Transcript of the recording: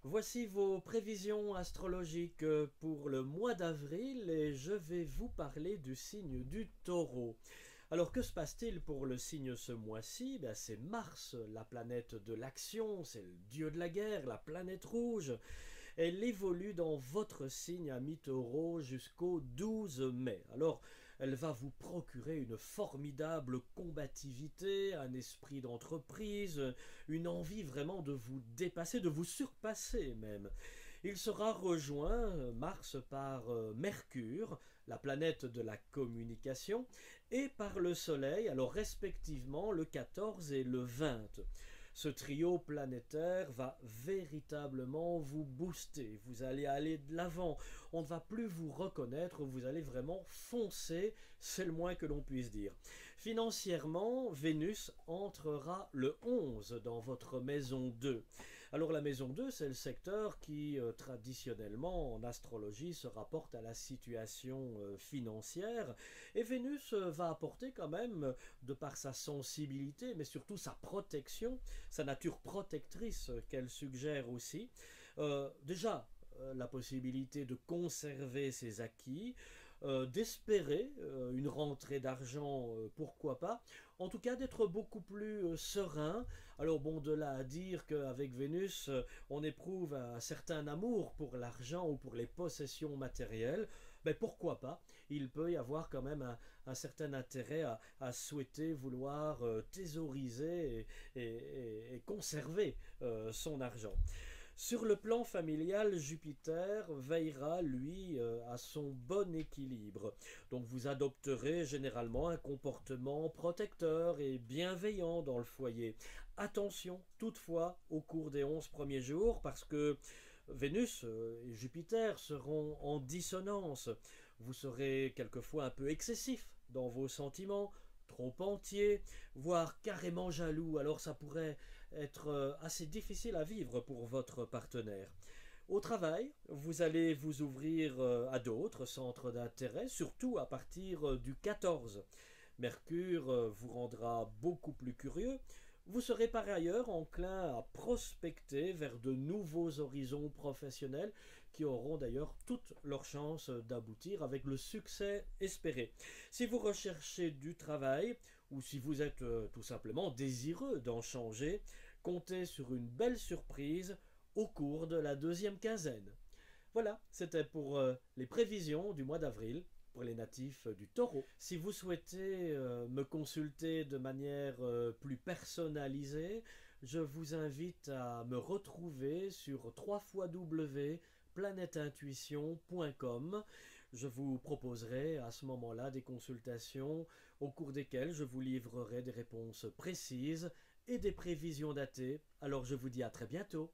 Voici vos prévisions astrologiques pour le mois d'avril et je vais vous parler du signe du Taureau. Alors que se passe-t-il pour le signe ce mois-ci? C'est Mars, la planète de l'action, c'est le dieu de la guerre, la planète rouge. Elle évolue dans votre signe à mi-taureau jusqu'au 12 mai. Alors, elle va vous procurer une formidable combativité, un esprit d'entreprise, une envie vraiment de vous dépasser, de vous surpasser même. Il sera rejoint, Mars, par Mercure, la planète de la communication, et par le Soleil, alors respectivement le 14 et le 20. Ce trio planétaire va véritablement vous booster, vous allez aller de l'avant, on ne va plus vous reconnaître, vous allez vraiment foncer, c'est le moins que l'on puisse dire. Financièrement, Vénus entrera le 11 dans votre maison 2. Alors la maison 2, c'est le secteur qui traditionnellement en astrologie se rapporte à la situation financière, et Vénus va apporter quand même, de par sa sensibilité, mais surtout sa protection, sa nature protectrice qu'elle suggère aussi. Déjà, la possibilité de conserver ses acquis, d'espérer une rentrée d'argent, pourquoi pas, en tout cas d'être beaucoup plus serein. Alors bon, de là à dire qu'avec Vénus, on éprouve un certain amour pour l'argent ou pour les possessions matérielles, pourquoi pas, il peut y avoir quand même un certain intérêt à souhaiter vouloir thésauriser et conserver son argent. Sur le plan familial, Jupiter veillera, lui, à son bon équilibre. Donc vous adopterez généralement un comportement protecteur et bienveillant dans le foyer. Attention, toutefois, au cours des 11 premiers jours, parce que Vénus et Jupiter seront en dissonance. Vous serez quelquefois un peu excessif dans vos sentiments, trop entier, voire carrément jaloux, alors ça pourrait être assez difficile à vivre pour votre partenaire. Au travail, vous allez vous ouvrir à d'autres centres d'intérêt, surtout à partir du 14. Mercure vous rendra beaucoup plus curieux. Vous serez par ailleurs enclin à prospecter vers de nouveaux horizons professionnels qui auront d'ailleurs toutes leurs chances d'aboutir avec le succès espéré. Si vous recherchez du travail ou si vous êtes tout simplement désireux d'en changer, comptez sur une belle surprise au cours de la deuxième quinzaine. Voilà, c'était pour les prévisions du mois d'avril pour les natifs du Taureau. Si vous souhaitez me consulter de manière plus personnalisée, je vous invite à me retrouver sur www.planetintuition.com. Je vous proposerai à ce moment-là des consultations au cours desquelles je vous livrerai des réponses précises et des prévisions datées. Alors je vous dis à très bientôt.